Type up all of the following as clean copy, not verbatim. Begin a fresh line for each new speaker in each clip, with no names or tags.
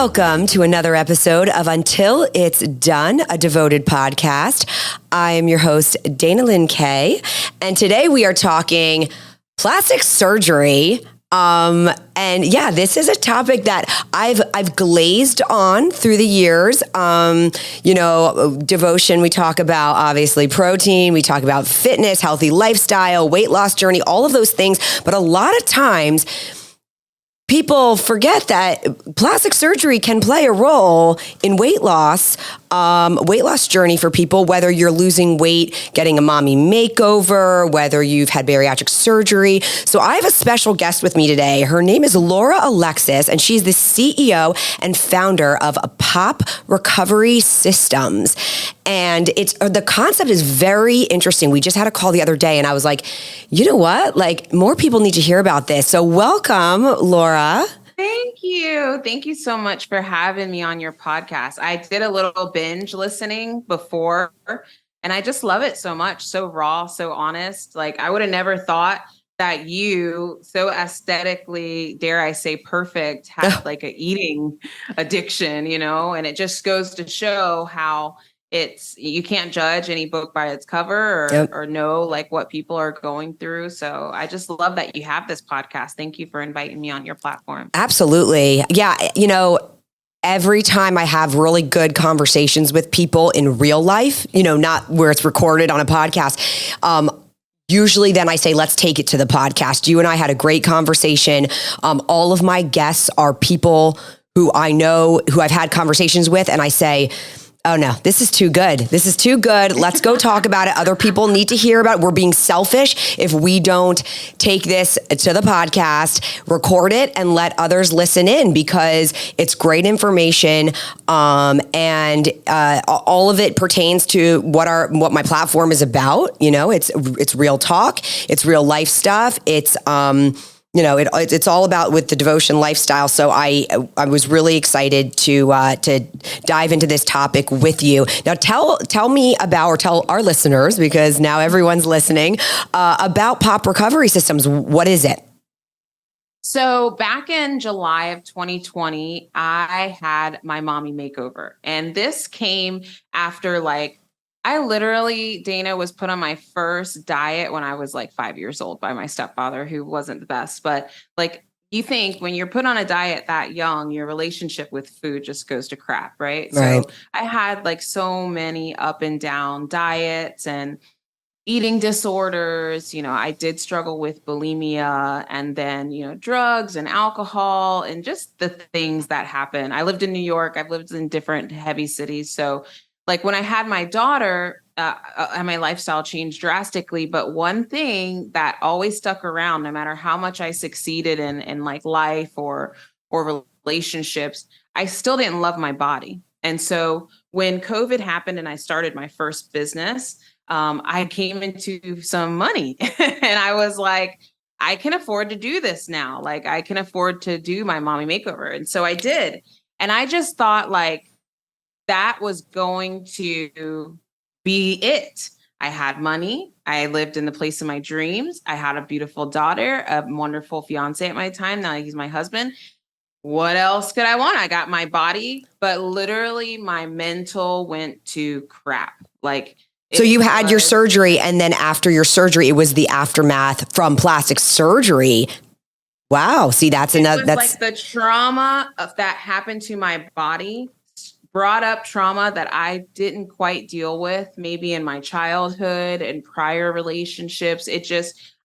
Welcome to another episode of Until It's Done, a devoted podcast. I am your host, Dana Lynn Kay, and today we are talking plastic surgery. This is a topic that I've glazed on through the years. Devotion, we talk about obviously protein, we talk about fitness, healthy lifestyle, weight loss journey, all of those things. But a lot of times people forget that plastic surgery can play a role in weight loss journey for people, whether you're losing weight, getting a mommy makeover, whether you've had bariatric surgery. So I have a special guest with me today. Her name is Laura Alexis, and she's the CEO and founder of Pop Recovery Systems. And the concept is very interesting. We just had a call the other day, and I was like, you know what? Like, more people need to hear about this. So welcome, Laura.
Thank you. Thank you so much for having me on your podcast. I did a little binge listening before, and I just love it so much. So raw, so honest. Like, I would have never thought that you, so aesthetically, dare I say, perfect, had like a eating addiction, and it just goes to show how you can't judge any book by its cover or know like what people are going through. So I just love that you have this podcast. Thank you for inviting me on your platform.
Absolutely. Yeah. Every time I have really good conversations with people in real life, not where it's recorded on a podcast, usually then I say, let's take it to the podcast. You and I had a great conversation. All of my guests are people who I know, who I've had conversations with, and I say, oh no, this is too good. This is too good. Let's go talk about it. Other people need to hear about it. We're being selfish if we don't take this to the podcast, record it, and let others listen in, because it's great information. And all of it pertains to what my platform is about. It's real talk. It's real life stuff. It's all about with the devotion lifestyle. So I was really excited to dive into this topic with you. Now tell me about, or tell our listeners, because now everyone's listening, about Pop Recovery Systems. What is it?
So back in July of 2020, I had my mommy makeover, and this came after I literally, Dana, was put on my first diet when I was like 5 years old by my stepfather, who wasn't the best. But you think when you're put on a diet that young, your relationship with food just goes to crap, right?
Right.
So I had so many up and down diets and eating disorders. I did struggle with bulimia, and then, drugs and alcohol and just the things that happen. I lived in New York. I've lived in different heavy cities. So when I had my daughter, my lifestyle changed drastically. But one thing that always stuck around, no matter how much I succeeded in life or relationships, I still didn't love my body. And so when COVID happened and I started my first business, I came into some money and I was like, I can afford to do this now. I can afford to do my mommy makeover. And so I did. And I just thought that was going to be it. I had money. I lived in the place of my dreams. I had a beautiful daughter, a wonderful fiance at my time. Now he's my husband. What else could I want? I got my body, but literally my mental went to crap.
So you had your surgery, and then after your surgery, it was the aftermath from plastic surgery. Wow. See, that's
the trauma of that happened to my body brought up trauma that I didn't quite deal with, maybe in my childhood and prior relationships.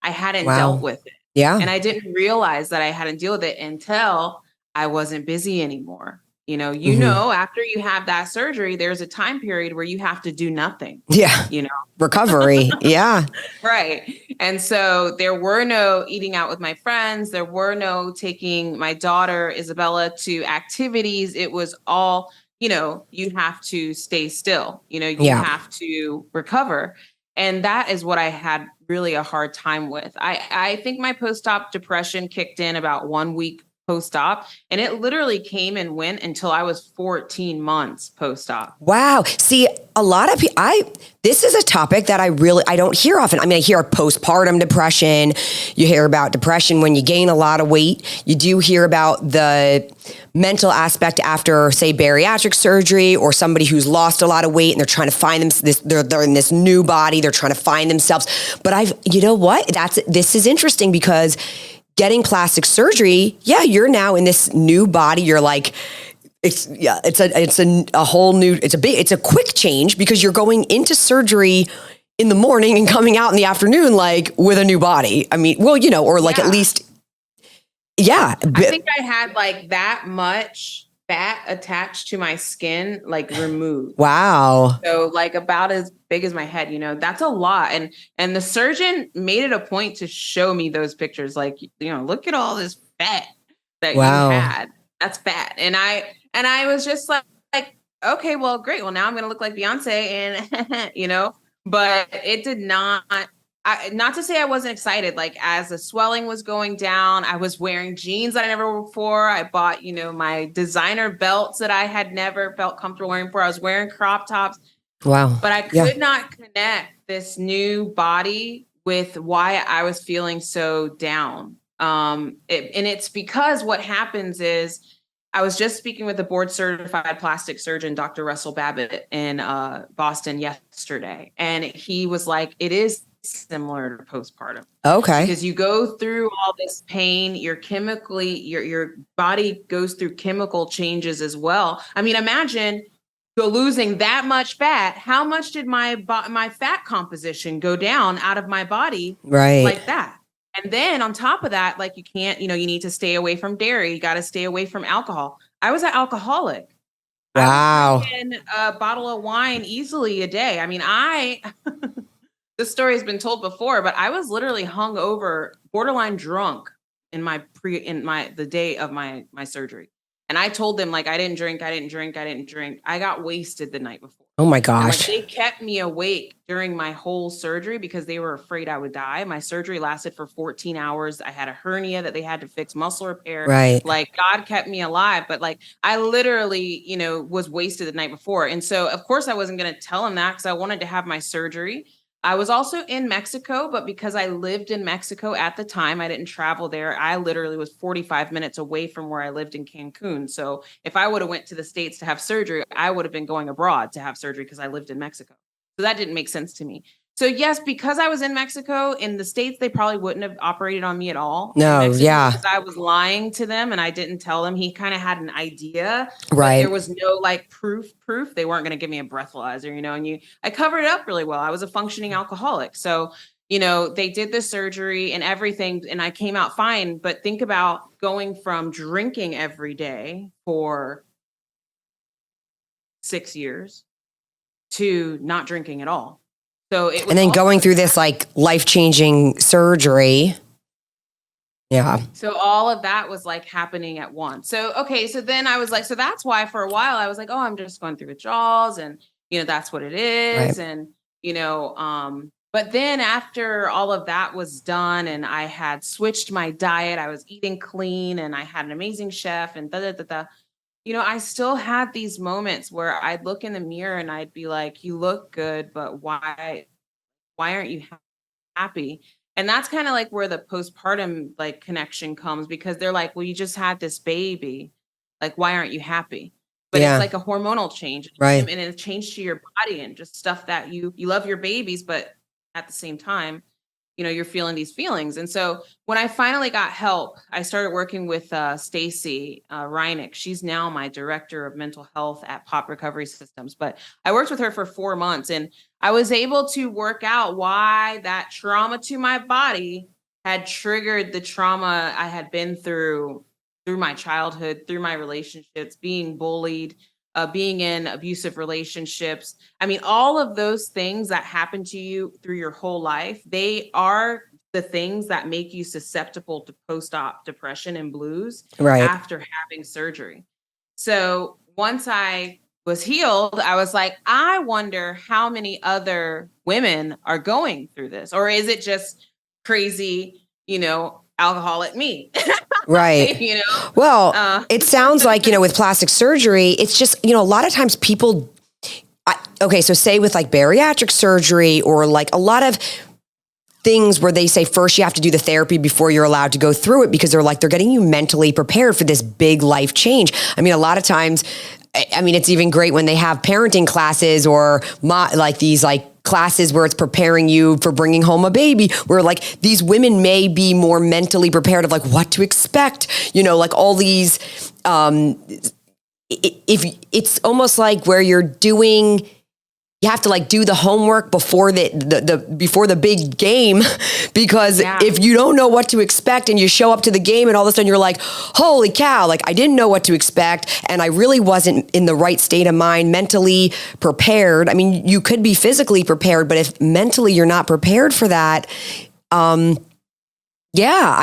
I hadn't dealt with it.
Yeah.
And I didn't realize that I hadn't dealt with it until I wasn't busy anymore. After you have that surgery, there's a time period where you have to do nothing.
Yeah. Recovery. Yeah.
Right. And so there were no eating out with my friends. There were no taking my daughter, Isabella, to activities. It was all, you have to stay still, you have to recover. And that is what I had really a hard time with. I think my post-op depression kicked in about 1 week post-op, and it literally came and went until I was 14 months post-op.
Wow. See, a lot of people, this is a topic that I don't hear often. I hear postpartum depression. You hear about depression when you gain a lot of weight. You do hear about the mental aspect after, say, bariatric surgery, or somebody who's lost a lot of weight and they're trying to find they're in this new body, they're trying to find themselves. But you know what? This is interesting because getting plastic surgery, you're now in this new body. You're like, it's a whole new, it's a quick change because you're going into surgery in the morning and coming out in the afternoon, like with a new body. I mean, well, or like at least, I
think I had like that much fat attached to my skin, like removed.
Wow.
So like about as big as my head, that's a lot. And the surgeon made it a point to show me those pictures. Like, look at all this fat that you had. That's fat. And I was just like, okay, well, great. Well, now I'm going to look like Beyonce and, but it did not, not to say I wasn't excited. Like as the swelling was going down, I was wearing jeans that I never wore before. I bought, my designer belts that I had never felt comfortable wearing before. I was wearing crop tops.
Wow.
But I could not connect this new body with why I was feeling so down. And it's because what happens is I was just speaking with a board certified plastic surgeon, Dr. Russell Babbitt in Boston yesterday. And he was like, it is similar to postpartum.
Okay.
Because you go through all this pain, your body goes through chemical changes as well. I mean, imagine losing that much fat. How much did my fat composition go down out of my body?
Right.
Like that. And then on top of that, like you can't, you need to stay away from dairy. You got to stay away from alcohol. I was an alcoholic.
Wow.
I was drinking a bottle of wine easily a day. I mean, this story has been told before, but I was literally hung over, borderline drunk in the day of my surgery. And I told them like, I didn't drink. I got wasted the night before.
Oh my gosh.
They kept me awake during my whole surgery because they were afraid I would die. My surgery lasted for 14 hours. I had a hernia that they had to fix, muscle repair.
Right.
Like God kept me alive. But like, I literally, was wasted the night before. And so of course I wasn't going to tell them that because I wanted to have my surgery. I was also in Mexico, but because I lived in Mexico at the time, I didn't travel there. I literally was 45 minutes away from where I lived in Cancun. So if I would have went to the States to have surgery, I would have been going abroad to have surgery because I lived in Mexico. So that didn't make sense to me. So yes, because I was in Mexico, in the States, they probably wouldn't have operated on me at all.
No,
because I was lying to them and I didn't tell them. He kind of had an idea.
Right.
There was no like proof. They weren't going to give me a breathalyzer, and I covered it up really well. I was a functioning alcoholic. So, they did the surgery and everything and I came out fine. But think about going from drinking every day for 6 years to not drinking at all. So it was,
and then going through this like life-changing surgery. Yeah.
So all of that was like happening at once. So, okay. So then I was like, so that's why for a while I was like, oh, I'm just going through withdrawals and, that's what it is. Right. And, but then after all of that was done and I had switched my diet, I was eating clean and I had an amazing chef and I still had these moments where I'd look in the mirror and I'd be like, you look good, but why aren't you happy? And that's kind of like where the postpartum like connection comes because they're like, well, you just had this baby. Like, why aren't you happy? But it's like a hormonal change.
Right.
And a change to your body and just stuff that you love your babies, but at the same time, you're feeling these feelings. And so when I finally got help, I started working with Stacy Reineck. She's now my director of mental health at Pop Recovery Systems. But I worked with her for 4 months and I was able to work out why that trauma to my body had triggered the trauma I had been through my childhood, through my relationships, being bullied, being in abusive relationships. I mean, all of those things that happen to you through your whole life, they are the things that make you susceptible to post-op depression and blues after having surgery. So once I was healed, I was like, I wonder how many other women are going through this, or is it just crazy, alcoholic me?
Right. Well, it sounds like, with plastic surgery, it's just, a lot of times people, so say with like bariatric surgery or like a lot of things where they say first you have to do the therapy before you're allowed to go through it, because they're getting you mentally prepared for this big life change. I mean, a lot of times, it's even great when they have parenting classes or these classes where it's preparing you for bringing home a baby, where these women may be more mentally prepared of what to expect, all these, if it's almost like where you have to do the homework before before the big game, because if you don't know what to expect and you show up to the game and all of a sudden you're like, holy cow, I didn't know what to expect and I really wasn't in the right state of mind, mentally prepared. I mean, you could be physically prepared, but if mentally you're not prepared for that, I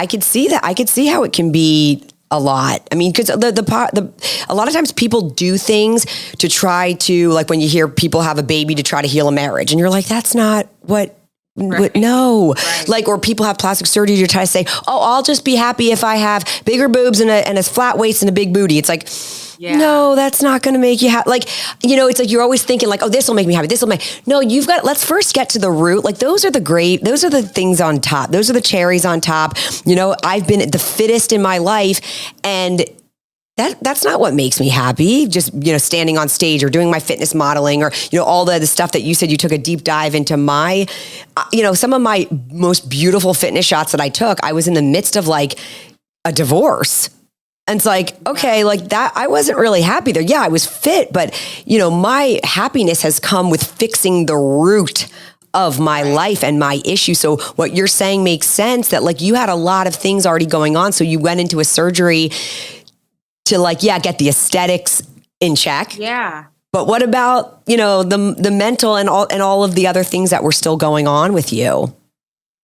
could see that. I could see how it can be a lot. I mean, because a lot of times people do things to try to, when you hear people have a baby to try to heal a marriage, and you're like, that's not what. No, or people have plastic surgery to try to say, oh, I'll just be happy if I have bigger boobs and a flat waist and a big booty. It's like, no, that's not going to make you happy. It's like you're always thinking oh, this will make me happy. No, let's first get to the root. Those are the things on top. Those are the cherries on top. I've been the fittest in my life, and that's not what makes me happy. Just, standing on stage or doing my fitness modeling or, all the stuff that you said you took a deep dive into some of my most beautiful fitness shots that I took. I was in the midst of a divorce. And it's okay, that, I wasn't really happy there. Yeah, I was fit, but my happiness has come with fixing the root of my life and my issue. So what you're saying makes sense, that you had a lot of things already going on. So you went into a surgery to get the aesthetics in check. Yeah. But what about, the mental and all of the other things that were still going on with you?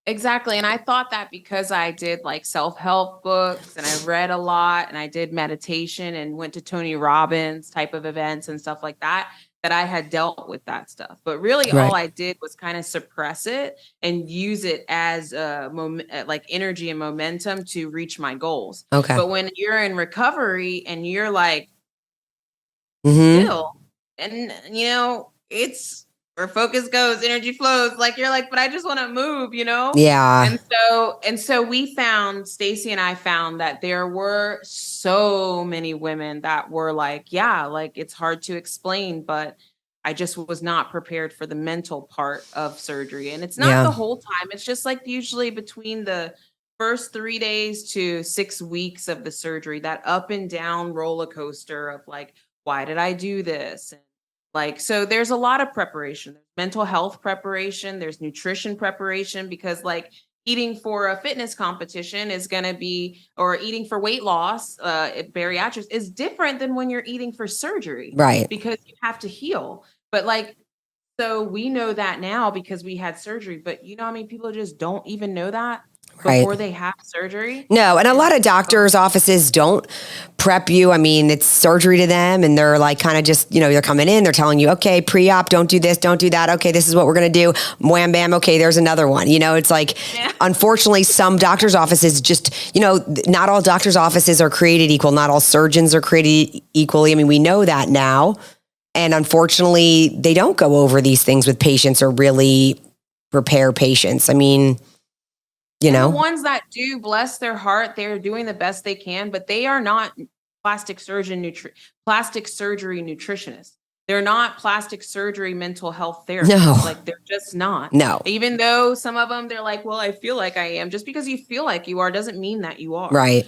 Exactly. And I thought that because I did self-help books and I read a lot and I did meditation and went to Tony Robbins type of events and stuff like that, that I had dealt with that stuff. But really all I did was kind of suppress it and use it as energy and momentum to reach my goals. Okay. But when you're in recovery and you're still, and it's where focus goes, energy flows. You're but I just want to move, Yeah. And so we found, Stacy and I found that there were so many women that were it's hard to explain, but I just was not prepared for the mental part of surgery. And it's not the whole time. It's just usually between the first 3 days to 6 weeks of the surgery, that up and down roller coaster of why did I do this? And so there's a lot of preparation. There's mental health preparation. There's nutrition preparation, because eating for a fitness competition is going to be, or eating for weight loss, bariatrics is different than when you're eating for surgery. Right. Because you have to heal. But so we know that now because we had surgery, but people just don't even know that before they have surgery.
No. And a lot of doctors' offices don't prep you. I mean, it's surgery to them, and they're kind of just, they're coming in, they're telling you, okay, pre-op, don't do this, don't do that. Okay, this is what we're going to do. Wham, bam. Okay, there's another one. It's unfortunately, some doctors' offices just, not all doctors' offices are created equal. Not all surgeons are created equally. I mean, we know that now. And unfortunately, they don't go over these things with patients or really prepare patients. I mean,
the ones that do, bless their heart, they're doing the best they can, but they are not plastic surgery nutritionists. They're not plastic surgery mental health therapists. No. They're just not. No. Even though some of them, they're well, I feel like I am. Just because you feel like you are doesn't mean that you are. Right.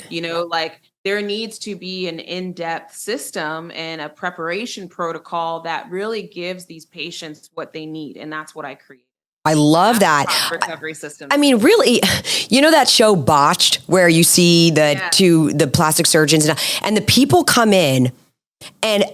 There needs to be an in-depth system and a preparation protocol that really gives these patients what they need. And that's what I create.
I love that.
Recovery system.
I mean, really, that show Botched, where you see the plastic surgeons and the people come in, and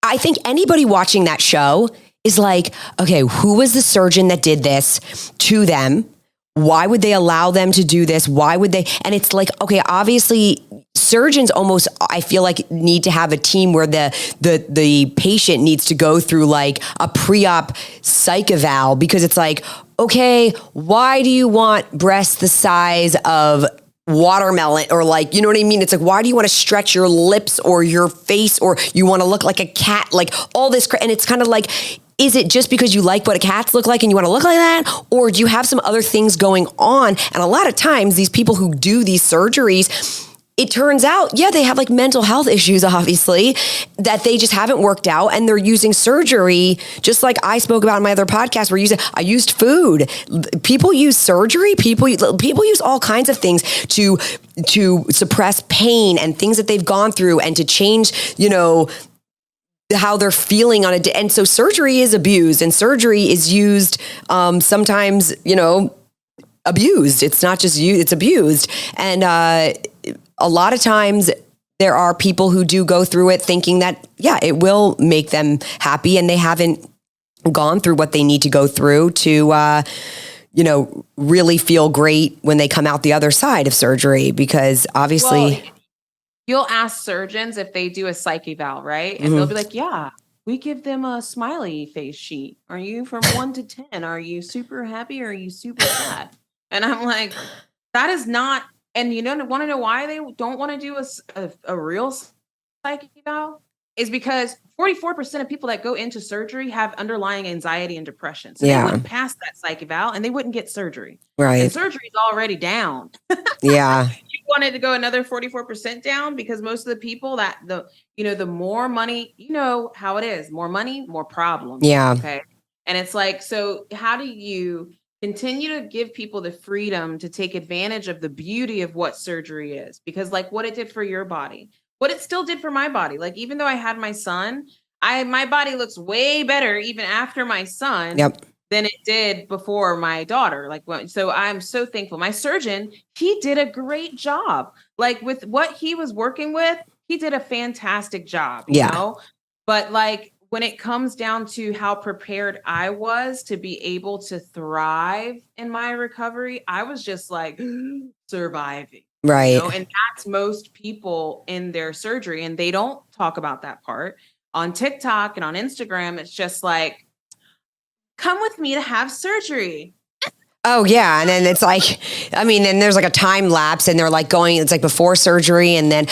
I think anybody watching that show is okay, who was the surgeon that did this to them? Why would they allow them to do this? Why would they? And it's okay, obviously surgeons almost, I feel need to have a team where the patient needs to go through a pre-op psych eval, because it's okay, why do you want breasts the size of watermelon, or you know what I mean? It's why do you want to stretch your lips or your face, or you want to look like a cat, all this, and it's kind of is it just because you like what cats look like and you want to look like that? Or do you have some other things going on? And a lot of times these people who do these surgeries, it turns out, they have like mental health issues, obviously, that they just haven't worked out, and they're using surgery, just like I spoke about in my other podcast, where I used food. People use surgery. People use all kinds of things to suppress pain and things that they've gone through, and to change, how they're feeling on it. And so surgery is abused, and surgery is used sometimes, abused. It's not just you, it's abused. And a lot of times there are people who do go through it thinking that, it will make them happy, and they haven't gone through what they need to go through to, really feel great when they come out the other side of surgery, because obviously...
Well, you'll ask surgeons if they do a psych eval, right? And they'll be like, we give them a smiley face sheet. Are you from 1 to 10? Are you super happy or are you super sad? And I'm like, that is not... And want to know why they don't want to do a real psych eval? Is because 44% of people that go into surgery have underlying anxiety and depression. So they wouldn't pass that psych eval, and they wouldn't get surgery.
Right.
And surgery is already down.
Yeah.
You wanted to go another 44% down, because most of the people that the more money, how it is, more money, more problems.
Yeah.
Okay. And it's like, so how do you continue to give people the freedom to take advantage of the beauty of what surgery is? Because like what it did for your body, what it still did for my body. Like, even though I had my son, my body looks way better even after my son than it did before my daughter. So I'm so thankful. My surgeon, he did a great job. Like, with what he was working with, he did a fantastic job, you know? But like, when it comes down to how prepared I was to be able to thrive in my recovery, I was just like surviving.
Right.
And that's most people in their surgery. And they don't talk about that part on TikTok and on Instagram. It's just like, come with me to have surgery.
Oh yeah. And then it's like, then there's like a time lapse, and they're like it's like before surgery. And then,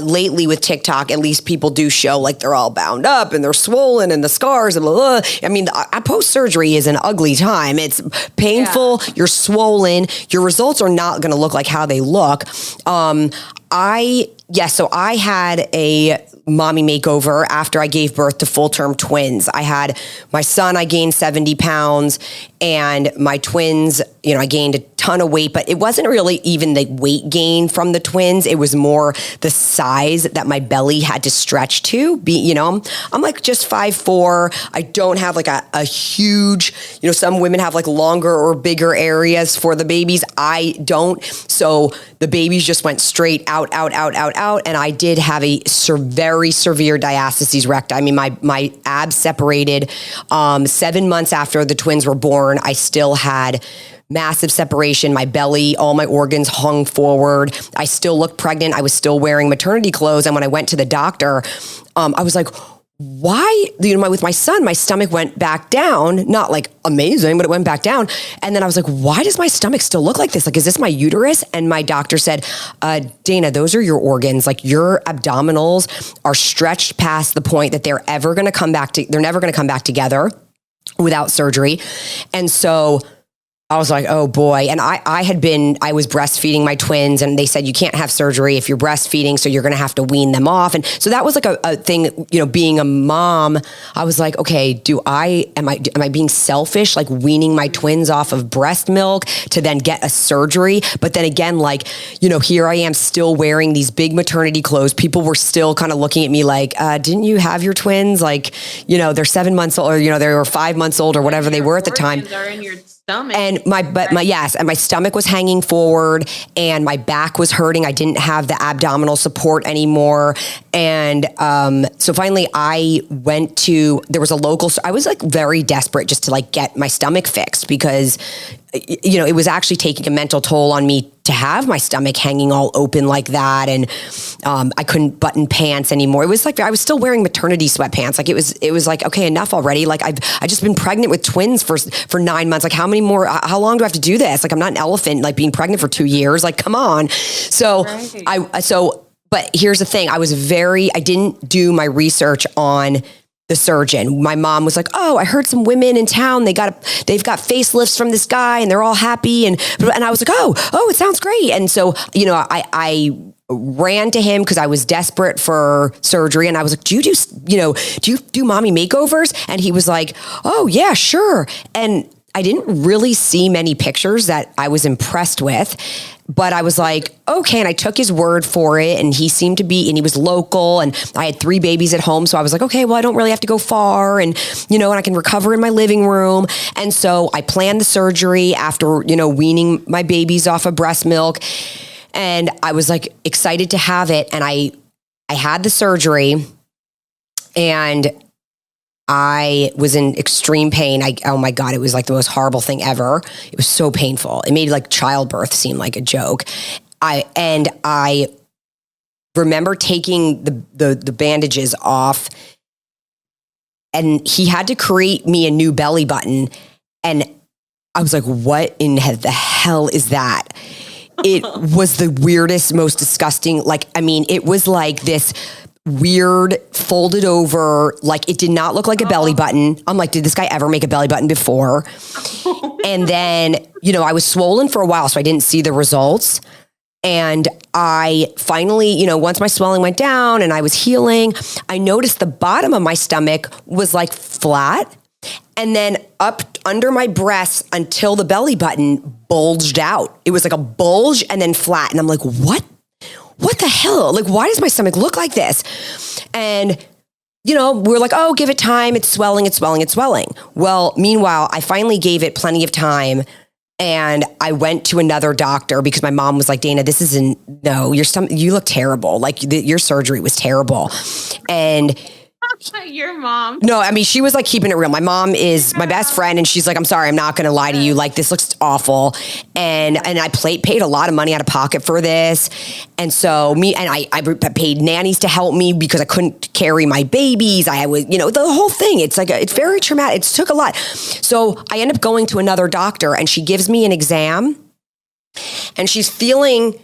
lately with TikTok, at least people do show like they're all bound up and they're swollen and the scars and blah, blah. Post surgery is an ugly time. It's painful. Yeah. You're swollen. Your results are not going to look like how they look. So I had a mommy makeover after I gave birth to full-term twins. I had my son, I gained 70 pounds, and my twins, I gained a ton of weight, but it wasn't really even the weight gain from the twins. It was more the size that my belly had to stretch to be, I'm like just 5'4". I don't have like a huge, some women have like longer or bigger areas for the babies. I don't. So the babies just went straight out. And I did have a very severe diastasis recti. My abs separated 7 months after the twins were born. I still had massive separation. My belly, all my organs hung forward. I still looked pregnant. I was still wearing maternity clothes. And when I went to the doctor, I was like, why, with my son, my stomach went back down, not like amazing, but it went back down. And then I was like, why does my stomach still look like this? Like, is this my uterus? And my doctor said, Dana, those are your organs. Like, your abdominals are stretched past the point that they're never going to come back together without surgery. And so I was like, oh boy. And I was breastfeeding my twins, and they said, you can't have surgery if you're breastfeeding, so you're going to have to wean them off. And so that was like a thing, being a mom, I was like, okay, am I being selfish, like weaning my twins off of breast milk to then get a surgery? But then again, like, here I am still wearing these big maternity clothes. People were still kind of looking at me like, didn't you have your twins? Like, they're 7 months old, or, they were 5 months old, or whatever they were at the time.
Are in your stomach.
And my stomach was hanging forward, and my back was hurting. I didn't have the abdominal support anymore. And so finally I there was a local, I was like very desperate just to like get my stomach fixed, because it was actually taking a mental toll on me to have my stomach hanging all open like that. And I couldn't button pants anymore. It was like, I was still wearing maternity sweatpants. Like it was like, okay, enough already. Like I just been pregnant with twins for 9 months. Like how long do I have to do this? Like, I'm not an elephant, like being pregnant for 2 years. Like, come on. So but here's the thing. I didn't do my research on the surgeon. My mom was like, "Oh, I heard some women in town. They've got facelifts from this guy, and they're all happy." And I was like, "Oh, it sounds great." And so, I ran to him because I was desperate for surgery, and I was like, "Do you do mommy makeovers?" And he was like, "Oh yeah, sure." And I didn't really see many pictures that I was impressed with, but I was like, okay. And I took his word for it. And he seemed to be, and he was local, and I had 3 babies at home. So I was like, okay, well, I don't really have to go far. And, and I can recover in my living room. And so I planned the surgery after, weaning my babies off of breast milk. And I was like excited to have it. And I had the surgery, and I was in extreme pain. Oh my God, it was like the most horrible thing ever. It was so painful. It made like childbirth seem like a joke. I remember taking the bandages off, and he had to create me a new belly button. And I was like, what in the hell is that? It was the weirdest, most disgusting. It was like this weird folded over, like it did not look like a belly button. I'm like, did this guy ever make a belly button before? And then, I was swollen for a while, so I didn't see the results. And I finally, once my swelling went down and I was healing, I noticed the bottom of my stomach was like flat. And then up under my breasts until the belly button bulged out. It was like a bulge and then flat. And I'm like, what the hell? Like, why does my stomach look like this? And, we're like, oh, give it time. It's swelling, it's swelling, it's swelling. Well, meanwhile, I finally gave it plenty of time. And I went to another doctor because my mom was like, Dana, your stomach, you look terrible. Like your surgery was terrible. And
your mom.
No, she was like keeping it real. My mom is my best friend, and she's like, I'm sorry, I'm not going to lie to you. Like, this looks awful. And I paid a lot of money out of pocket for this. And so I paid nannies to help me because I couldn't carry my babies. I was, the whole thing. It's like, it's very traumatic. It took a lot. So I end up going to another doctor, and she gives me an exam, and she's feeling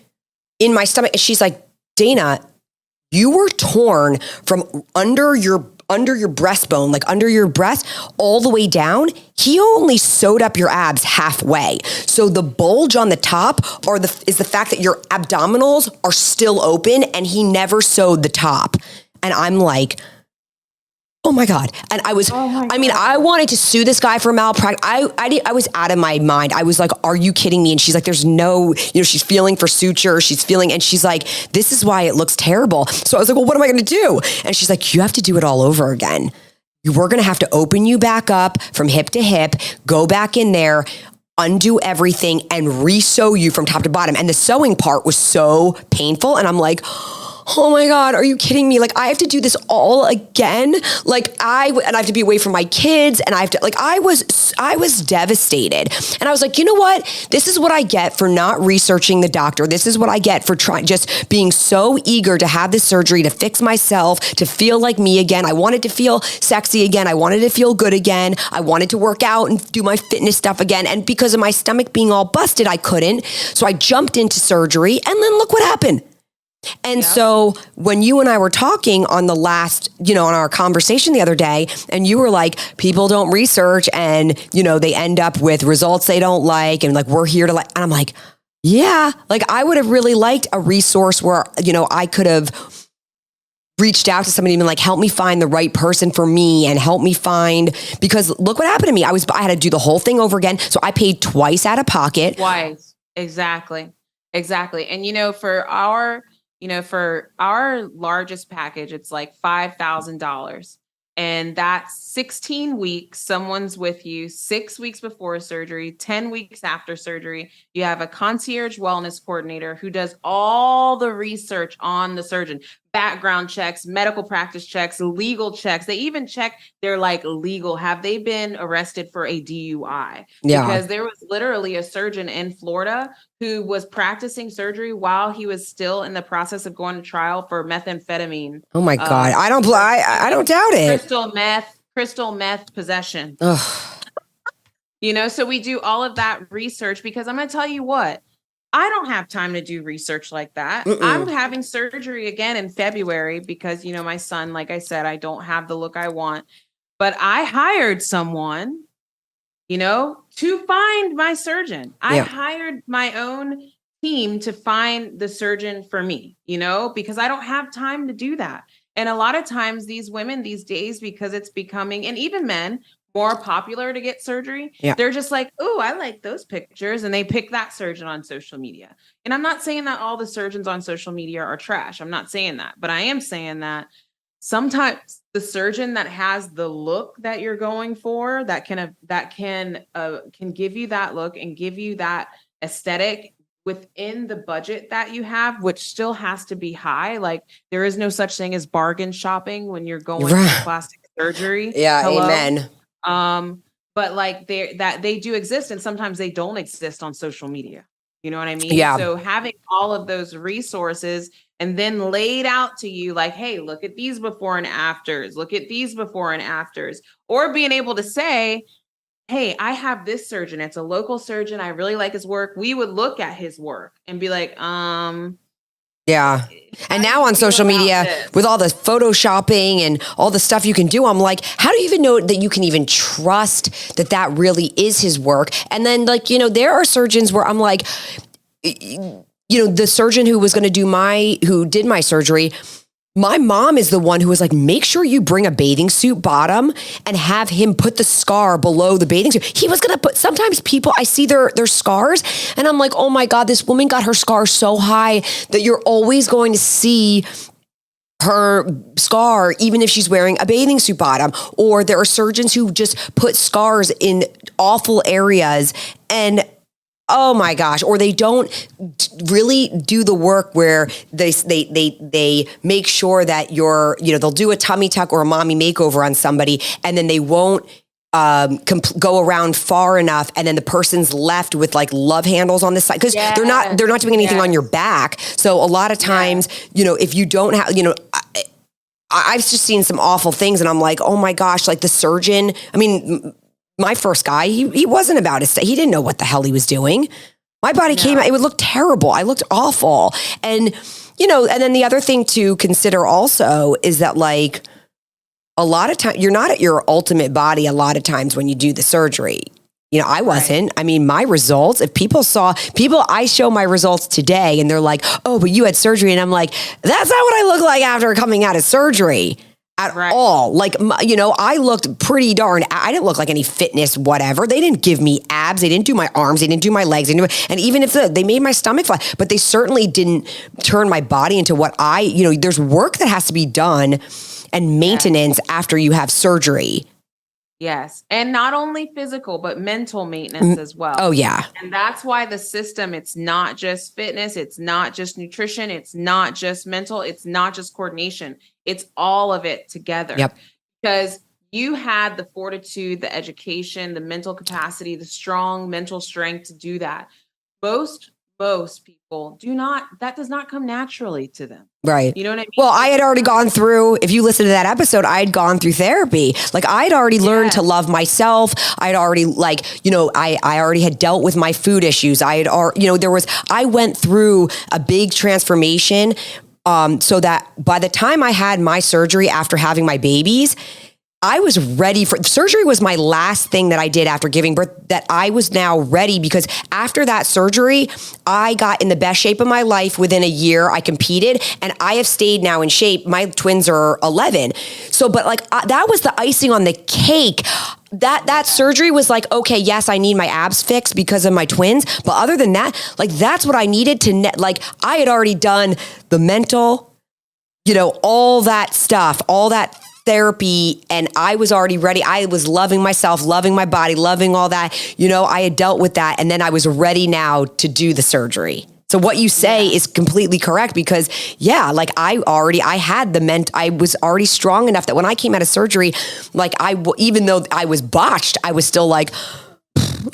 in my stomach. And she's like, Dana, you were torn from under your breastbone, like under your breast, all the way down. He only sewed up your abs halfway. So the bulge on the top is the fact that your abdominals are still open, and he never sewed the top. And I'm like, oh my God. And I wanted to sue this guy for malpractice. I was out of my mind. I was like, are you kidding me? And she's like, there's no, she's feeling for suture. And she's like, this is why it looks terrible. So I was like, well, what am I going to do? And she's like, you have to do it all over again. We're going to have to open you back up from hip to hip, go back in there, undo everything, and re-sew you from top to bottom. And the sewing part was so painful. And I'm like, oh my God, are you kidding me? Like, I have to do this all again. Like I have to be away from my kids, and I was devastated. And I was like, you know what? This is what I get for not researching the doctor. This is what I get for just being so eager to have this surgery, to fix myself, to feel like me again. I wanted to feel sexy again. I wanted to feel good again. I wanted to work out and do my fitness stuff again. And because of my stomach being all busted, I couldn't. So I jumped into surgery, and then look what happened. And so when you and I were talking on the last, on our conversation the other day, and you were like, people don't research, and, they end up with results they don't like, and like, we're here to and I'm like, yeah, like I would have really liked a resource where, I could have reached out to somebody and been like, help me find the right person for me, and help me find, because look what happened to me. I had to do the whole thing over again. So I paid twice out of pocket.
Twice. Exactly. And, for our largest package, it's like $5,000. And that's 16 weeks. Someone's with you 6 weeks before surgery, 10 weeks after surgery. You have a concierge wellness coordinator who does all the research on the surgeon, background checks, medical practice checks, legal checks. They even check their legal. Have they been arrested for a DUI?
Yeah.
Because there was literally a surgeon in Florida who was practicing surgery while he was still in the process of going to trial for methamphetamine.
Oh my God. I don't doubt it.
Crystal meth possession.
Ugh.
So we do all of that research because I'm going to tell you what, I don't have time to do research like that. I'm having surgery again in February because, my son, like I said, I don't have the look I want, but I hired someone, to find my surgeon. I hired my own team to find the surgeon for me, because I don't have time to do that. And a lot of times these women these days, because it's becoming, and even men, more popular to get surgery, they're just like, oh, I like those pictures. And they pick that surgeon on social media. And I'm not saying that all the surgeons on social media are trash. I'm not saying that, but I am saying that sometimes the surgeon that has the look that you're going for, that can give you that look and give you that aesthetic within the budget that you have, which still has to be high. Like, there is no such thing as bargain shopping when you're going for plastic surgery.
Yeah. Hello? Amen.
But like they do exist, and sometimes they don't exist on social media. You know what I mean?
Yeah.
So having all of those resources and then laid out to you like, hey, look at these before and afters, look at these before and afters, or being able to say, hey, I have this surgeon. It's a local surgeon. I really like his work. We would look at his work and be like,
yeah. And now on social media with all the photoshopping and all the stuff you can do, I'm like, how do you even know that you can even trust that really is his work? And then there are surgeons where I'm like, the surgeon who did my surgery, my mom is the one who was like, make sure you bring a bathing suit bottom and have him put the scar below the bathing suit. He was going to put, sometimes people, I see their scars and I'm like, oh my God, this woman got her scar so high that you're always going to see her scar, even if she's wearing a bathing suit bottom. Or there are surgeons who just put scars in awful areas and oh my gosh. Or they don't really do the work where they make sure that they'll do a tummy tuck or a mommy makeover on somebody and then they won't go around far enough and then the person's left with like love handles on this side because they're not doing anything on your back. So a lot of times, if you don't have, I've just seen some awful things and I'm like, oh my gosh, like the surgeon, I mean, my first guy, he wasn't about it. He didn't know what the hell he was doing. My body came out, it would look terrible. I looked awful. And, and then the other thing to consider also is that like a lot of times you're not at your ultimate body a lot of times when you do the surgery. I wasn't. Right. I mean, my results, if I show my results today and they're like, oh, but you had surgery. And I'm like, that's not what I look like after coming out of surgery. At all. Like, I looked pretty darn, I didn't look like any fitness, whatever. They didn't give me abs. They didn't do my arms. They didn't do my legs. And even if they made my stomach flat, but they certainly didn't turn my body into what there's work that has to be done and maintenance after you have surgery.
Yes. And not only physical, but mental maintenance as well.
Oh, yeah.
And that's why the system, it's not just fitness. It's not just nutrition. It's not just mental. It's not just coordination. It's all of it together. Yep. Because you had the fortitude, the education, the mental capacity, the strong mental strength to do that. Most people that does not come naturally to them.
Right.
You know what I mean?
Well, I had already gone through, if you listen to that episode, I had gone through therapy. Like I'd already learned to love myself. I'd already I already had dealt with my food issues. I went through a big transformation so that by the time I had my surgery after having my babies, I was ready for surgery. Was my last thing that I did after giving birth, that I was now ready, because after that surgery, I got in the best shape of my life within a year. I competed and I have stayed now in shape. My twins are 11. So, but like that was the icing on the cake. That surgery was like, okay, yes, I need my abs fixed because of my twins. But other than that, like that's what I needed to I had already done the mental, all that stuff, all that therapy, and I was already ready. I was loving myself, loving my body, loving all that. I had dealt with that, and then I was ready now to do the surgery. So what you say is completely correct, because I was already strong enough that when I came out of surgery, even though I was botched, I was still like,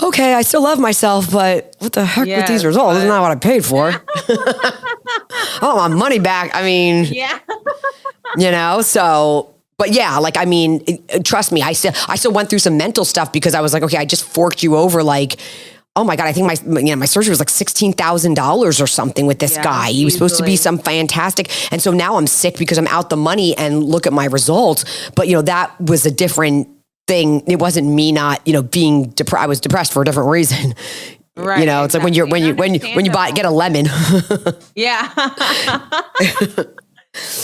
okay, I still love myself, but what the heck with these results? This is not what I paid for. I want my money back. I mean, so. But trust me, I still went through some mental stuff because I was like, okay, I just forked you over oh my God, I think my surgery was like $16,000 or something with this guy. He was supposed to be some fantastic. And so now I'm sick because I'm out the money and look at my results. But, that was a different thing. It wasn't me not, being depressed. I was depressed for a different reason.
Right.
It's like when you get a lemon.
Yeah.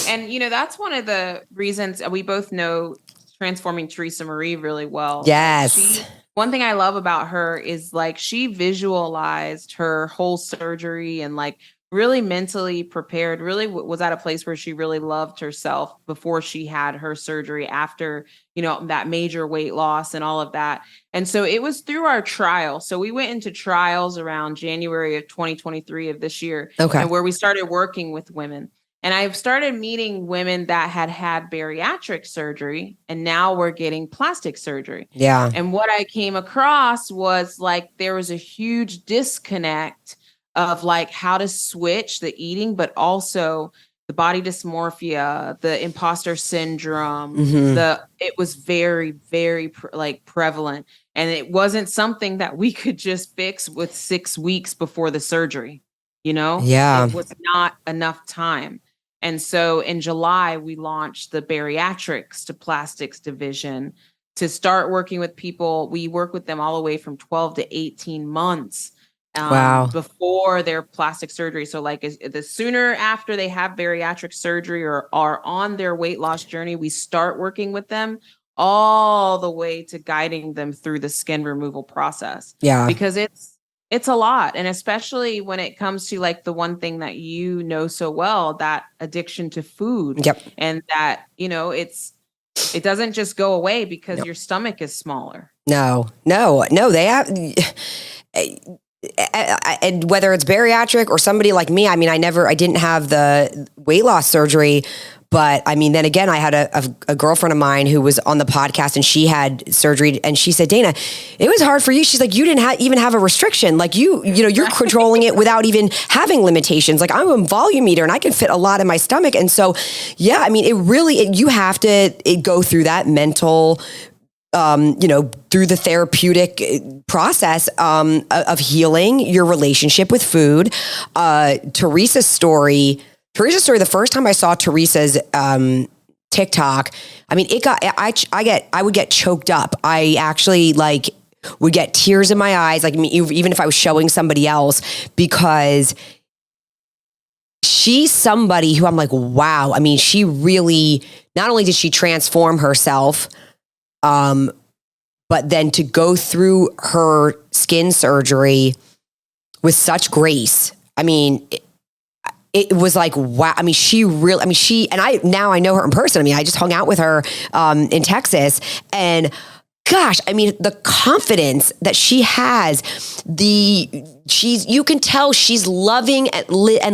And, that's one of the reasons we both know Transforming Teresa Marie really well.
Yes.
One thing I love about her is like she visualized her whole surgery and like really mentally prepared, really was at a place where she really loved herself before she had her surgery after, that major weight loss and all of that. And so it was through our trial. So we went into trials around January of 2023 of this year, and where we started working with women. And I've started meeting women that had had bariatric surgery, and now we're getting plastic surgery.
Yeah.
And what I came across was like there was a huge disconnect of like how to switch the eating, but also the body dysmorphia, the imposter syndrome. It was very, very prevalent, and it wasn't something that we could just fix with 6 weeks before the surgery.
Yeah.
It was not enough time. And so in July, we launched the bariatrics to plastics division to start working with people. We work with them all the way from 12 to 18 months before their plastic surgery. So like the sooner after they have bariatric surgery or are on their weight loss journey, we start working with them all the way to guiding them through the skin removal process.
Yeah.
Because it's a lot. And especially when it comes to like the one thing that you know so well, that addiction to food.
Yep.
And that, it doesn't just go away because your stomach is smaller.
No, they have, and whether it's bariatric or somebody like me, I didn't have the weight loss surgery. But then again, I had a girlfriend of mine who was on the podcast, and she had surgery, and she said, Dana, it was hard for you. She's like, you didn't even have a restriction. Like you're controlling it without even having limitations. Like I'm a volume eater and I can fit a lot in my stomach. And so, yeah, you have to go through that mental, through the therapeutic process of healing your relationship with food. Teresa's story, the first time I saw Teresa's TikTok, I would get choked up. I actually would get tears in my eyes, even if I was showing somebody else, because she's somebody who I'm like, wow. She really, not only did she transform herself, but then to go through her skin surgery with such grace. It was like, wow. She really, and I know her in person. I just hung out with her in Texas, and gosh, the confidence that she has, you can tell she's loving and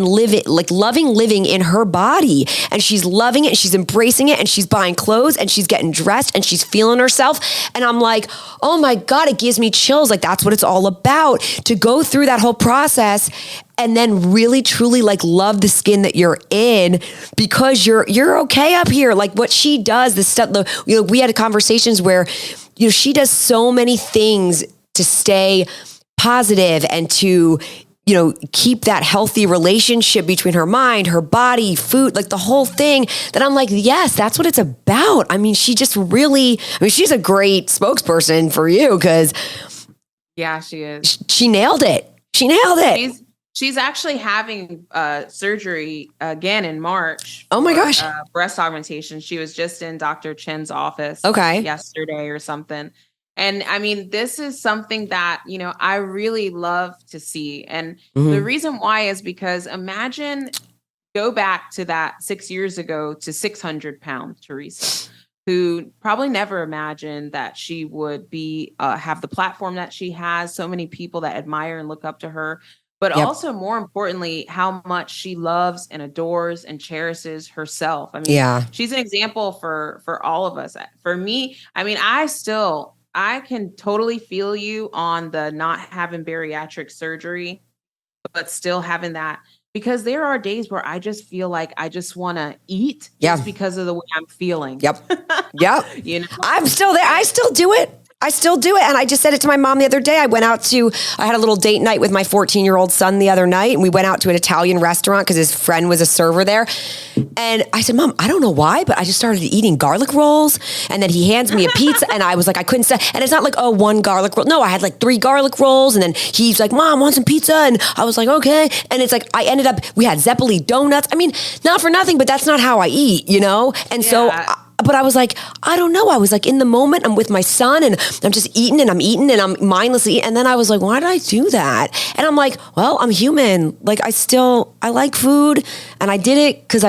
living in her body, and she's loving it, and she's embracing it, and she's buying clothes, and she's getting dressed, and she's feeling herself. And I'm like, oh my God, it gives me chills. Like that's what it's all about, to go through that whole process and then really truly love the skin that you're in, because you're okay up here. Like what she does, the stuff, we had conversations where, she does so many things to stay positive and to, keep that healthy relationship between her mind, her body, food, like the whole thing, that I'm like, yes, that's what it's about. She just really, she's a great spokesperson for you, because
yeah, she is.
She nailed it.
She's actually having surgery again in March.
Oh my gosh.
Breast augmentation. She was just in Dr. Chen's office yesterday or something. And this is something that, I really love to see. And the reason why is because go back to that 6 years ago to 600-pound Teresa, who probably never imagined that she would have the platform that she has, so many people that admire and look up to her. But also, more importantly, how much she loves and adores and cherishes herself. She's an example for all of us. For me, I can totally feel you on the not having bariatric surgery, but still having that, because there are days where I just feel like I just want to eat just because of the way I'm feeling.
Yep. I'm still there. I still do it. I still do it. And I just said it to my mom the other day. I had a little date night with my 14-year-old son the other night, and we went out to an Italian restaurant because his friend was a server there. And I said, Mom, I don't know why, but I just started eating garlic rolls. And then he hands me a pizza, and I was like, I couldn't say. And it's not like, oh, one garlic roll. No, I had like 3 garlic rolls. And then he's like, Mom, want some pizza? And I was like, okay. And it's like, we had Zeppeli donuts. I mean, not for nothing, but that's not how I eat, you know? And so... But I was like, I don't know. I was like in the moment, I'm with my son and I'm just eating and I'm mindlessly eating. And then I was like, why did I do that? And I'm like, well, I'm human. Like I like food and I did it because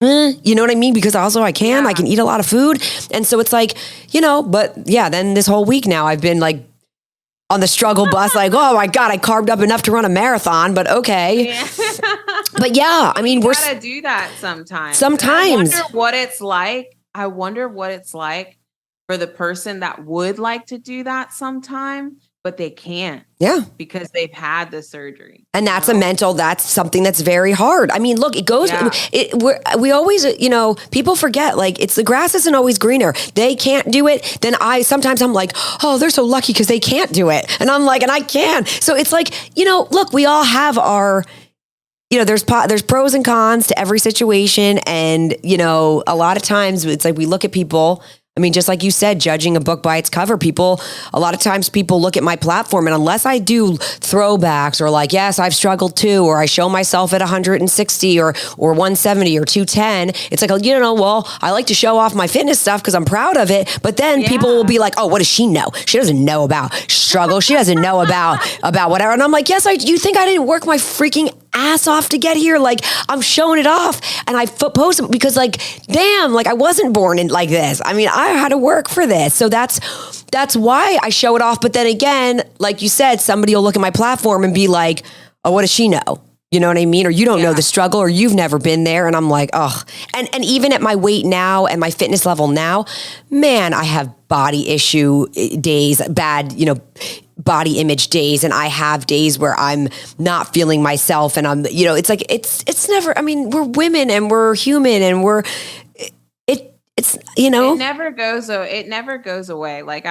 you know what I mean? Because also I can eat a lot of food. And so it's like, you know, but yeah, then this whole week now I've been like on the struggle bus, like, oh my God, I carved up enough to run a marathon, but okay. Yeah. But yeah, I mean,
we gotta do that sometimes. I wonder what it's like for the person that would like to do that sometime, but they can't.
Yeah.
Because they've had the surgery.
And that's that's something that's very hard. I mean, look, it goes, we always, you know, people forget, like, it's the grass isn't always greener. They can't do it. Then sometimes I'm like, oh, they're so lucky because they can't do it. And I'm like, and I can. So it's like, you know, look, we all have our... You know, there's pros and cons to every situation. And, you know, a lot of times it's like we look at people, I mean, just like you said, judging a book by its cover, a lot of times people look at my platform and unless I do throwbacks or like, yes, I've struggled too, or I show myself at 160 or 170 or 210, it's like, you know, well, I like to show off my fitness stuff because I'm proud of it. But then people will be like, oh, what does she know? She doesn't know about struggle. She doesn't know about whatever. And I'm like, yes, you think I didn't work my freaking ass off to get here? Like, I'm showing it off and I post it because like, damn, like I wasn't born in like this. I mean, I had to work for this. So that's why I show it off. But then again, like you said, somebody will look at my platform and be like, oh, what does she know? You know what I mean? Or you don't know the struggle or you've never been there. And I'm like, oh, and even at my weight now and my fitness level now, man, I have body issue days, bad, you know, body image days. And I have days where I'm not feeling myself and I'm, you know, it's like, it's never, I mean, we're women and we're human and it's, you know,
it never goes away. Like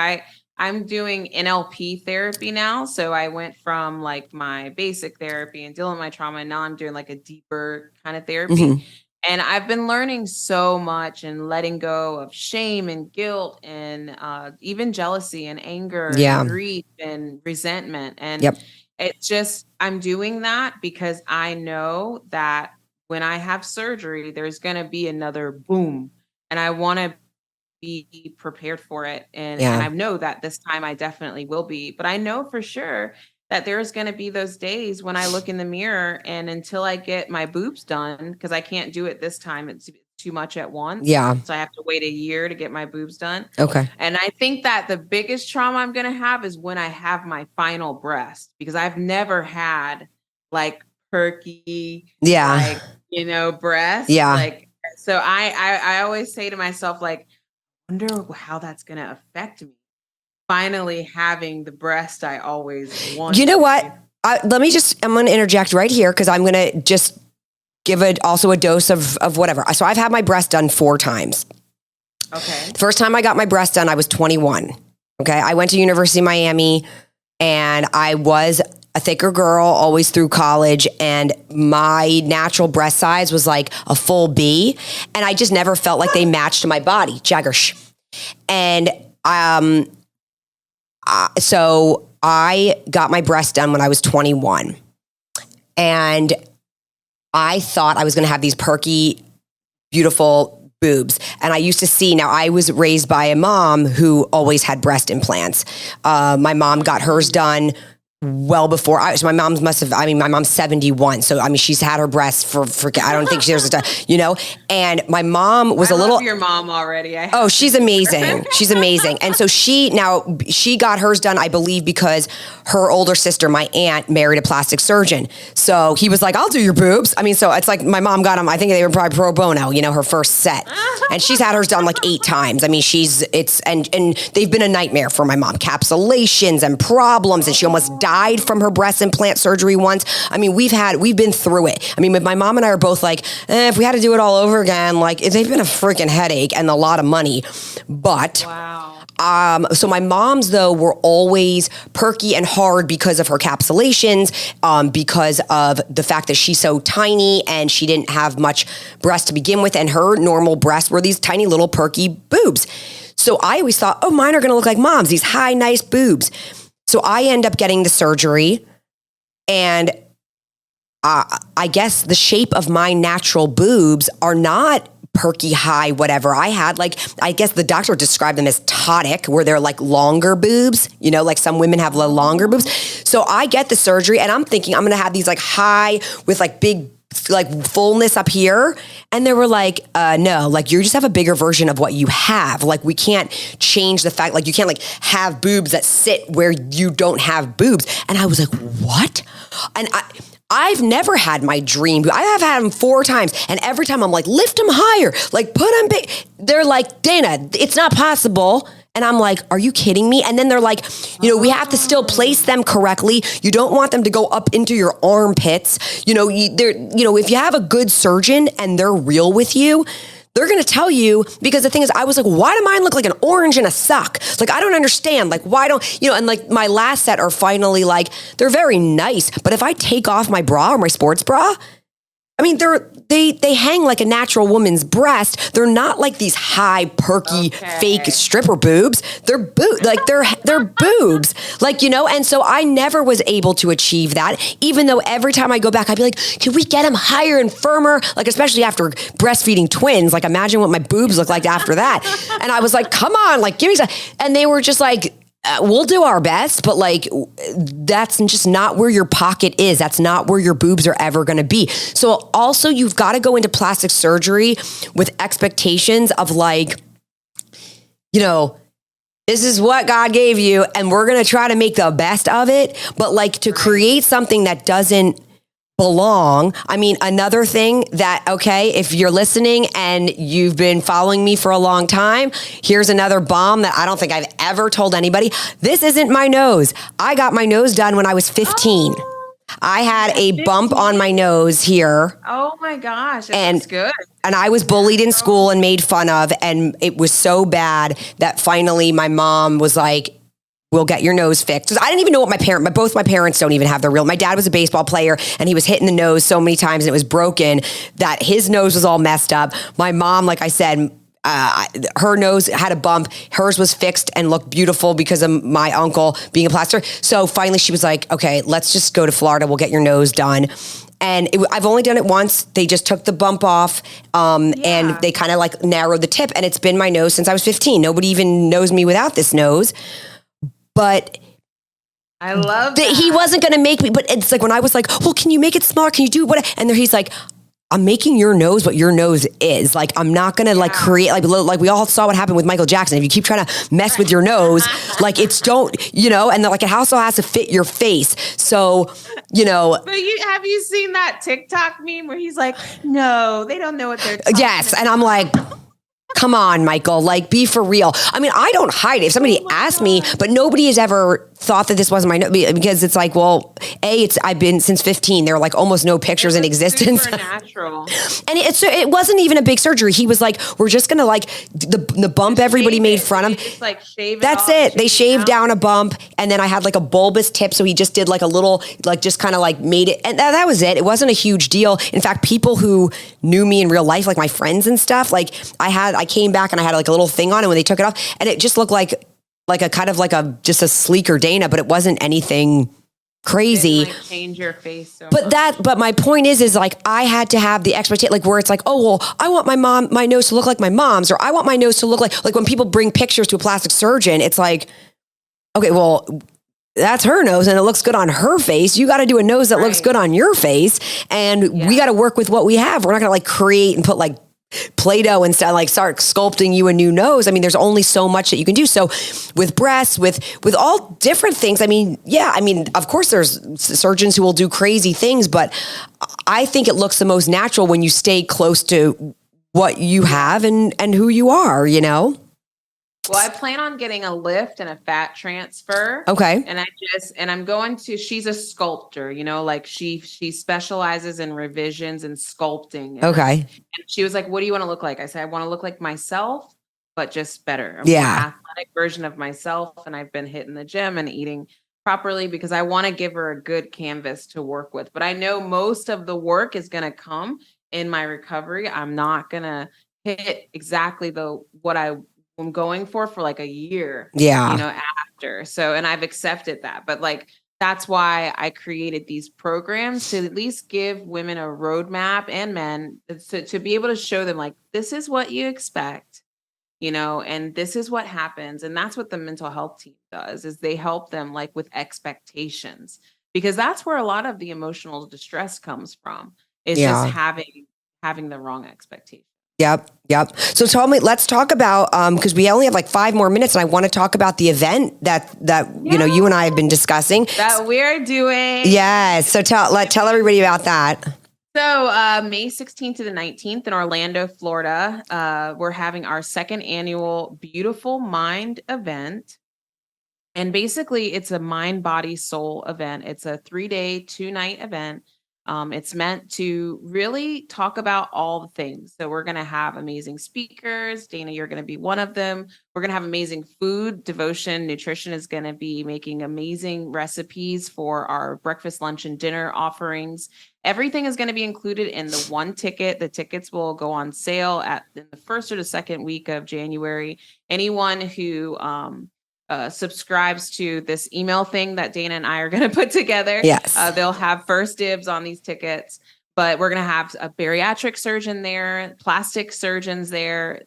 I'm doing NLP therapy now. So I went from like my basic therapy and dealing with my trauma. And now I'm doing like a deeper kind of therapy. Mm-hmm. And I've been learning so much and letting go of shame and guilt and even jealousy and anger and grief and resentment. And it's just, I'm doing that because I know that when I have surgery, there's going to be another boom. And I want to be prepared for it. And I know that this time I definitely will be. But I know for sure that there's going to be those days when I look in the mirror and until I get my boobs done, because I can't do it this time, it's too much at once. Yeah. So I have to wait a year to get my boobs done. Okay. And I think that the biggest trauma I'm going to have is when I have my final breast, because I've never had like perky, like, you know, breasts. Yeah. Like, so I always say to myself, like, I wonder how that's going to affect me. Finally having the breast I always wanted. You know what? I'm going to interject right here because I'm going to just give also a dose of whatever. So I've had my breast done 4 times. Okay. The first time I got my breast done, I was 21. Okay. I went to University of Miami and I was a thicker girl always through college. And my natural breast size was like a full B. And I just never felt like they matched my body. Jaggers. And, so I got my breast done when I was 21 and I thought I was going to have these perky, beautiful boobs. And I used to see, now I was raised by a mom who always had breast implants. My mom got hers done well before so my mom's my mom's 71. So, I mean, she's had her breasts for I don't think there's you know, and my mom was I love your mom already. She's amazing. She's amazing. And so she got hers done, I believe, because her older sister, my aunt, married a plastic surgeon. So he was like, I'll do your boobs. I mean, so it's like my mom got them. I think they were probably pro bono, you know, her first set. And she's had hers done like 8 times. I mean, and they've been a nightmare for my mom. Capsulations and problems. And she almost died from her breast implant surgery once. I mean, we've been through it. I mean, my mom and I are both like, if we had to do it all over again, like they've been a freaking headache and a lot of money. But
So my mom's though were always perky and hard because of her capsulations, because of the fact that she's so tiny and she didn't have much breast to begin with, and her normal breasts were these tiny little perky boobs. So I always thought, oh, mine are going to look like mom's, these high, nice boobs. So I end up getting the surgery, and I guess the shape of my natural boobs are not perky, high, whatever. I had I guess the doctor described them as tonic, where they're like longer boobs, like some women have longer boobs. So I get the surgery and I'm thinking I'm going to have these like high with like big, like fullness up here. And they were like, no, like you just have a bigger version of what you have. Like we can't change the fact, like you can't like have boobs that sit where you don't have boobs. And I was like, what? And I've never had my dream. I have had them 4 times. And every time I'm like, lift them higher, like put them big. They're like, Dana, it's not possible. And I'm like, are you kidding me? And then they're like, we have to still place them correctly. You don't want them to go up into your armpits. If you have a good surgeon and they're real with you, they're going to tell you, because the thing is, I was like, why do mine look like an orange in a sock? Like, I don't understand. Like, why don't, and like my last set are finally like, they're very nice. But if I take off my bra or my sports bra, I mean, they hang like a natural woman's breast. They're not like these high, perky, fake stripper boobs. They're they're boobs, and so I never was able to achieve that, even though every time I go back, I'd be like, can we get them higher and firmer? Like, especially after breastfeeding twins, like imagine what my boobs look like after that. And I was like, come on, like give me some. And they were just like, we'll do our best, but like, that's just not where your pocket is. That's not where your boobs are ever going to be. So also you've got to go into plastic surgery with expectations of like, this is what God gave you and we're going to try to make the best of it. But like to create something that doesn't belong. I mean, another thing that, if you're listening and you've been following me for a long time, here's another bomb that I don't think I've ever told anybody. This isn't my nose. I got my nose done when I was 15. I had a bump on my nose here.
Oh my gosh. That's good.
And I was bullied in school and made fun of. And it was so bad that finally my mom was like, we'll get your nose fixed. I didn't even know what both my parents don't even have their real. My dad was a baseball player and he was hit in the nose so many times and it was broken that his nose was all messed up. My mom, like I said, her nose had a bump. Hers was fixed and looked beautiful because of my uncle being a plaster. So finally she was like, okay, let's just go to Florida. We'll get your nose done. And I've only done it once. They just took the bump off and they kind of like narrowed the tip. And it's been my nose since I was 15. Nobody even knows me without this nose. But
I love that.
He wasn't going to make me, but it's like when I was like, well, can you make it smaller? Can you do what? And he's like, I'm making your nose what your nose is. Like, I'm not going to like create, like we all saw what happened with Michael Jackson. If you keep trying to mess with your nose, like and then like it also has to fit your face. So,
But have you seen that TikTok meme where he's like, no, they don't know what they're talking
Yes.
about.
And I'm like, come on, Michael, like be for real. I mean, I don't hide it. If somebody asked me, but nobody has ever thought that this wasn't my nose, because it's like, well, I've been since 15. There are like almost no pictures in existence.
Supernatural.
And it wasn't even a big surgery. He was like, we're just going to like the bump everybody made fun of him.
Just like shave it.
That's it. They shaved down a bump and then I had like a bulbous tip. So he just did like a little, like just kind of like made it. And that was it. It wasn't a huge deal. In fact, people who knew me in real life, like my friends and stuff, like I came back and I had like a little thing on, and when they took it off and it just looked like a kind of like just a sleeker Dana, but it wasn't anything crazy.
Like change your face.
But my point is like I had to have the expectation, like where it's like, oh, well, I want my nose to look like my mom's, or I want my nose to look like when people bring pictures to a plastic surgeon, it's like, okay, well, that's her nose and it looks good on her face. You got to do a nose that looks good on your face. And we got to work with what we have. We're not going to like create and put like Play-Doh and stuff, like start sculpting you a new nose. I mean, there's only so much that you can do. So with breasts, with all different things, I mean, of course there's surgeons who will do crazy things, but I think it looks the most natural when you stay close to what you have and who you are,
Well, I plan on getting a lift and a fat transfer.
Okay.
And I'm going to, she's a sculptor, like she specializes in revisions and sculpting.
Okay.
And she was like, what do you want to look like? I said, I want to look like myself. but just better. A more
Yeah.
athletic version of myself. And I've been hitting the gym and eating properly because I want to give her a good canvas to work with. But I know most of the work is going to come in my recovery. I'm not going to hit exactly what I'm going for like a year,
Yeah.
after. So, and I've accepted that. But like, that's why I created these programs to at least give women a roadmap and men to be able to show them like, this is what you expect, and this is what happens. And that's what the mental health team does, is they help them like with expectations, because that's where a lot of the emotional distress comes from, is just
Yeah.
having the wrong expectation.
Yep. So let's talk about, because we only have like 5 more minutes, and I want to talk about the event that you and I have been discussing.
That we're doing.
Yes. So tell everybody about that.
So May 16th to the 19th in Orlando, Florida, we're having our second annual Beautiful Mind event. And basically, it's a mind, body, soul event. It's a 3-day, 2-night event. It's meant to really talk about all the things. So we're going to have amazing speakers. Dana, you're going to be one of them. We're going to have amazing food. Devotion Nutrition is going to be making amazing recipes for our breakfast, lunch, and dinner offerings. Everything is going to be included in the one ticket. The tickets will go on sale in the first or the second week of January. Anyone who subscribes to this email thing that Dana and I are going to put together.
Yes.
They'll have first dibs on these tickets, but we're going to have a bariatric surgeon there, plastic surgeons there.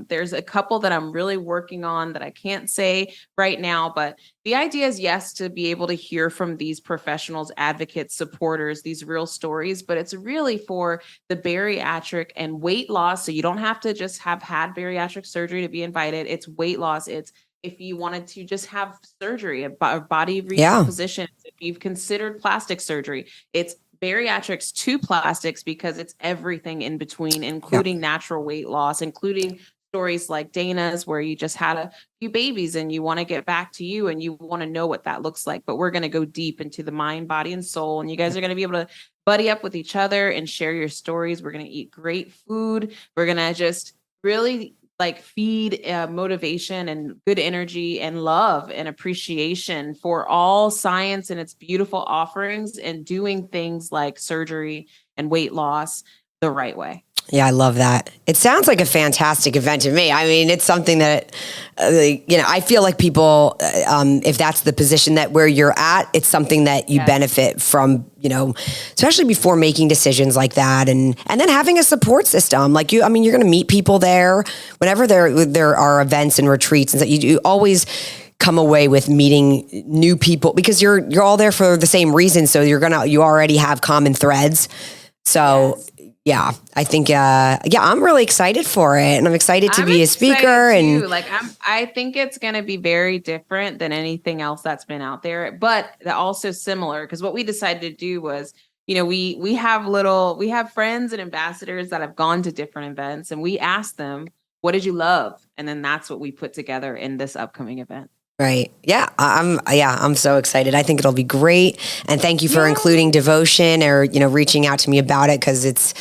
There's a couple that I'm really working on that I can't say right now, but the idea is, yes, to be able to hear from these professionals, advocates, supporters, these real stories, but it's really for the bariatric and weight loss. So you don't have to just have had bariatric surgery to be invited. It's weight loss. It's if you wanted to just have surgery, a body recomposition, if you've considered plastic surgery, it's bariatrics to plastics, because it's everything in between, including natural weight loss, including stories like Dana's, where you just had a few babies and you want to get back to you and you want to know what that looks like. But we're going to go deep into the mind, body, and soul. And you guys are going to be able to buddy up with each other and share your stories. We're going to eat great food. We're going to just really like feed motivation and good energy and love and appreciation for all science and its beautiful offerings, and doing things like surgery and weight loss the right way.
Yeah, I love that. It sounds like a fantastic event to me. I mean, it's something that, I feel like people, if that's the position that where you're at, it's something that you benefit from, especially before making decisions like that. And then having a support system like you're going to meet people there whenever there are events and retreats, and so you always come away with meeting new people, because you're all there for the same reason. So you already have common threads. So yeah, I think, I'm really excited for it, and I'm excited to be a speaker. And
I think it's going to be very different than anything else that's been out there, but also similar, because what we decided to do was, we have friends and ambassadors that have gone to different events, and we asked them, what did you love? And then that's what we put together in this upcoming event.
Right. Yeah. I'm so excited. I think it'll be great. And thank you for including Devotion, or, reaching out to me about it. 'Cause it's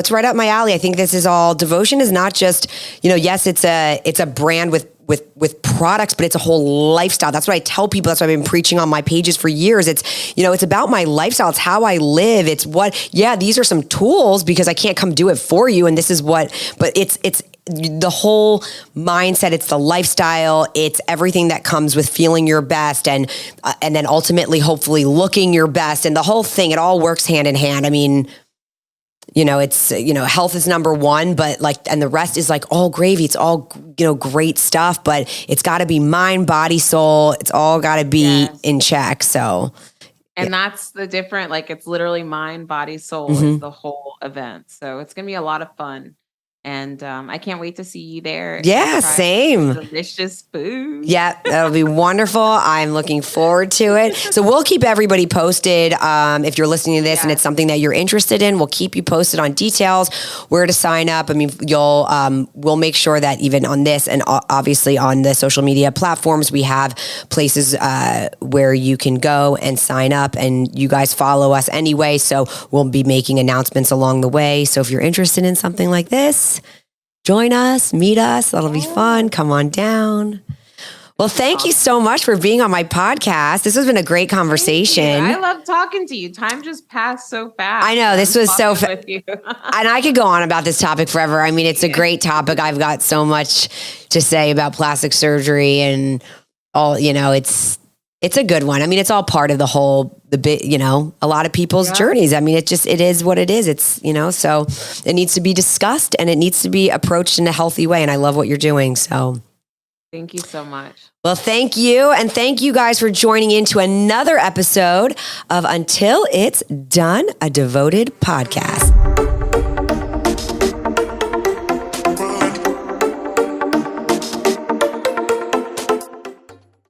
right up my alley. I think this is all, Devotion is not just, yes, it's a brand with products, but it's a whole lifestyle. That's what I tell people. That's what I've been preaching on my pages for years. It's, it's about my lifestyle. It's how I live. It's these are some tools, because I can't come do it for you. And this is but it's the whole mindset. It's the lifestyle. It's everything that comes with feeling your best, and then ultimately, hopefully, looking your best, and the whole thing. It all works hand in hand. I mean, it's, health is number one, but and the rest is all gravy. It's all, great stuff, but it's got to be mind, body, soul. It's all got to be in check. So.
And that's the different, it's literally mind, body, soul is the whole event. So it's going to be a lot of fun. And I can't wait to see you there.
Yeah, same.
Delicious food.
Yeah, that'll be wonderful. I'm looking forward to it. So we'll keep everybody posted. If you're listening to this and it's something that you're interested in, we'll keep you posted on details, where to sign up. I mean, we'll make sure that even on this, and obviously on the social media platforms, we have places where you can go and sign up, and you guys follow us anyway. So we'll be making announcements along the way. So if you're interested in something like this, join us, meet us. That'll be fun. Come on down. Well, thank you so much for being on my podcast. This has been a great conversation.
I love talking to you. Time just passed so fast.
I know, this was so
with you.
And I could go on about this topic forever. I mean, it's a great topic. I've got so much to say about plastic surgery and all, it's a good one. I mean, it's all part of a lot of people's journeys. I mean, it is what it is. It's, so it needs to be discussed and it needs to be approached in a healthy way. And I love what you're doing. So
thank you so much.
Well, thank you. And thank you guys for joining into another episode of Until It's Done, a Devoted podcast.